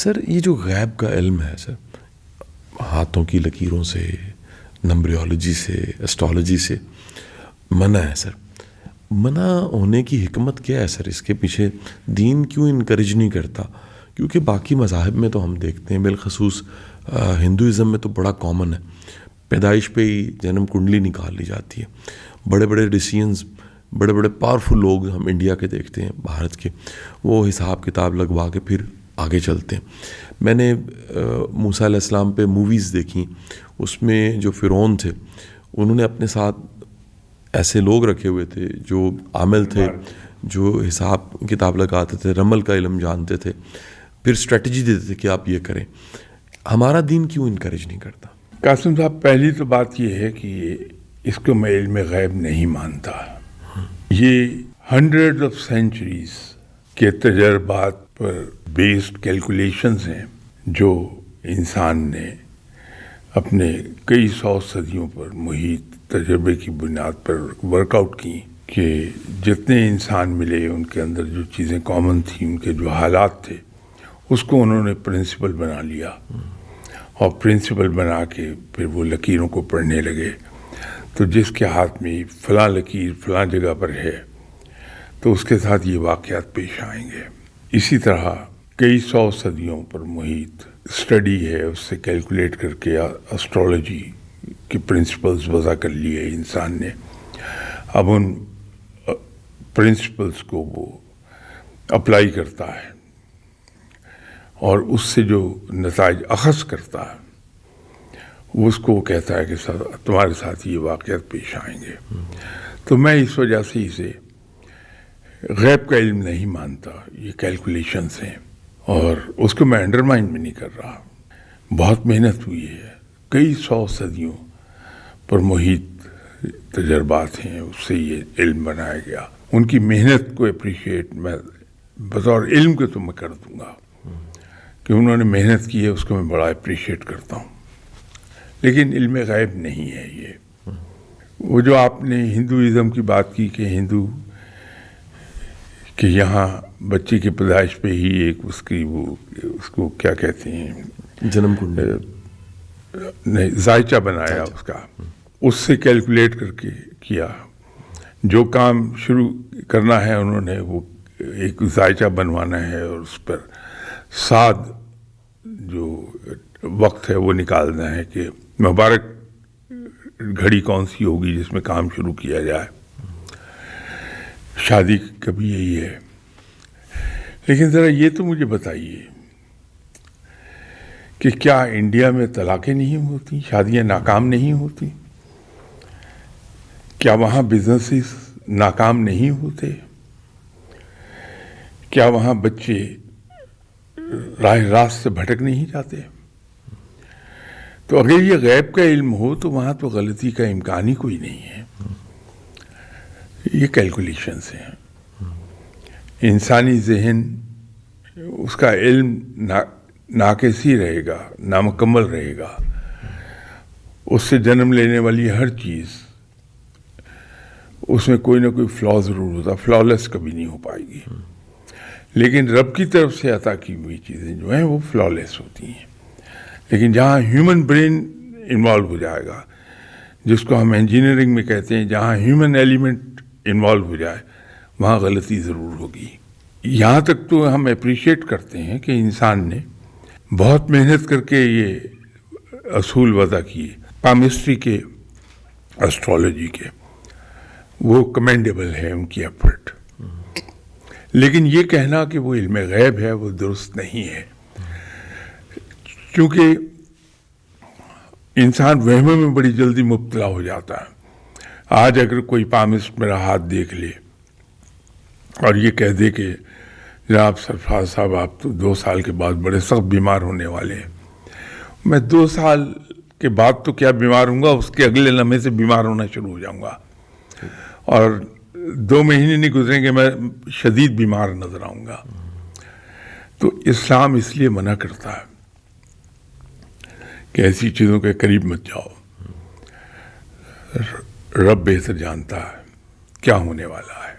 سر یہ جو غیب کا علم ہے سر، ہاتھوں کی لکیروں سے، نمبریولوجی سے، اسٹرالوجی سے منع ہے سر. منع ہونے کی حکمت کیا ہے سر؟ اس کے پیچھے دین کیوں انکریج نہیں کرتا؟ کیونکہ باقی مذاہب میں تو ہم دیکھتے ہیں، بالخصوص ہندوازم میں تو بڑا کامن ہے، پیدائش پہ ہی جنم کنڈلی نکال لی جاتی ہے. بڑے بڑے ڈیسیژنز، بڑے بڑے پاورفل لوگ ہم انڈیا کے دیکھتے ہیں، بھارت کے، وہ حساب کتاب لگوا کے پھر آگے چلتے ہیں. میں نے موسیٰ علیہ السلام پہ موویز دیکھیں، اس میں جو فرعون تھے انہوں نے اپنے ساتھ ایسے لوگ رکھے ہوئے تھے جو عامل تھے، جو حساب کتاب لگاتے تھے، رمل کا علم جانتے تھے، پھر اسٹریٹجی دیتے تھے کہ آپ یہ کریں. ہمارا دین کیوں انکریج نہیں کرتا؟ قاسم صاحب، پہلی تو بات یہ ہے کہ اس کو میں علم غیب نہیں مانتا. یہ ہنڈریڈ آف سینچریز کے تجربات پر بیسڈ کیلکولیشنز ہیں جو انسان نے اپنے کئی سو صدیوں پر محیط تجربے کی بنیاد پر ورک آؤٹ کی کہ جتنے انسان ملے ان کے اندر جو چیزیں کامن تھیں، ان کے جو حالات تھے، اس کو انہوں نے پرنسپل بنا لیا، اور پرنسپل بنا کے پھر وہ لکیروں کو پڑھنے لگے. تو جس کے ہاتھ میں فلاں لکیر فلاں جگہ پر ہے تو اس کے ساتھ یہ واقعات پیش آئیں گے. اسی طرح کئی سو صدیوں پر محیط اسٹڈی ہے، اس سے کیلکولیٹ کر کے اسٹرالوجی کے پرنسپلز وضع کر لیے انسان نے. اب ان پرنسپلز کو وہ اپلائی کرتا ہے اور اس سے جو نتائج اخذ کرتا ہے اس کو وہ کہتا ہے کہ تمہارے ساتھ یہ واقعات پیش آئیں گے. تو میں اس وجہ سے اسے غیب کا علم نہیں مانتا. یہ کیلکولیشنز ہیں اور اس کو میں انڈرمائن بھی نہیں کر رہا. بہت محنت ہوئی ہے، کئی سو صدیوں پر محیط تجربات ہیں، اس سے یہ علم بنایا گیا. ان کی محنت کو اپریشیٹ میں بطور علم کے تو میں کر دوں گا کہ انہوں نے محنت کی ہے، اس کو میں بڑا اپریشیٹ کرتا ہوں. لیکن علم غیب نہیں ہے یہ. وہ جو آپ نے ہندوازم کی بات کی کہ ہندو کہ یہاں بچے کی پیدائش پہ ہی ایک اس کی وہ اس کو کیا کہتے ہیں، جنم کنڈلی، نہیں، ذائچہ بنایا اس کا، اس سے کیلکولیٹ کر کے کیا. جو کام شروع کرنا ہے انہوں نے وہ ایک ذائچہ بنوانا ہے اور اس پر ساد جو وقت ہے وہ نکالنا ہے کہ مبارک گھڑی کون سی ہوگی جس میں کام شروع کیا جائے. شادی کا بھی یہی ہے. لیکن ذرا یہ تو مجھے بتائیے کہ کیا انڈیا میں طلاقیں نہیں ہوتی، شادیاں ناکام نہیں ہوتی؟ کیا وہاں بزنسز ناکام نہیں ہوتے؟ کیا وہاں بچے راہ راست سے بھٹک نہیں جاتے؟ تو اگر یہ غیب کا علم ہو تو وہاں تو غلطی کا امکان ہی کوئی نہیں ہے. یہ کیلکولیشنز ہیں. انسانی ذہن، اس کا علم ناقص ہی رہے گا، نامکمل رہے گا. اس سے جنم لینے والی ہر چیز، اس میں کوئی نہ کوئی فلا ضرور ہوتا، فلالیس کبھی نہیں ہو پائے گی. لیکن رب کی طرف سے عطا کی ہوئی چیزیں جو ہیں وہ فلالیس ہوتی ہیں. لیکن جہاں ہیومن برین انوالو ہو جائے گا، جس کو ہم انجینئرنگ میں کہتے ہیں، جہاں ہیومن ایلیمنٹ انوالو ہو جائے وہاں غلطی ضرور ہوگی. یہاں تک تو ہم اپریشیٹ کرتے ہیں کہ انسان نے بہت محنت کر کے یہ اصول وضع کیے پامسٹری کے، اسٹرالوجی کے، وہ کمینڈیبل ہے ان کی ایفرٹ. لیکن یہ کہنا کہ وہ علم غیب ہے وہ درست نہیں ہے، کیونکہ انسان وہموں میں بڑی جلدی مبتلا ہو جاتا ہے. آج اگر کوئی پامسٹ میرا ہاتھ دیکھ لے اور یہ کہہ دے کہ جناب سرفراز صاحب آپ تو 2 سال کے بعد بڑے سخت بیمار ہونے والے ہیں، میں 2 سال کے بعد تو کیا بیمار ہوں گا، اس کے اگلے لمحے سے بیمار ہونا شروع ہو جاؤں گا، اور 2 مہینے نہیں گزریں گے میں شدید بیمار نظر آؤں گا. تو اسلام اس لیے منع کرتا ہے کہ ایسی چیزوں کے قریب مت جاؤ. رب بہتر جانتا ہے کیا ہونے والا ہے.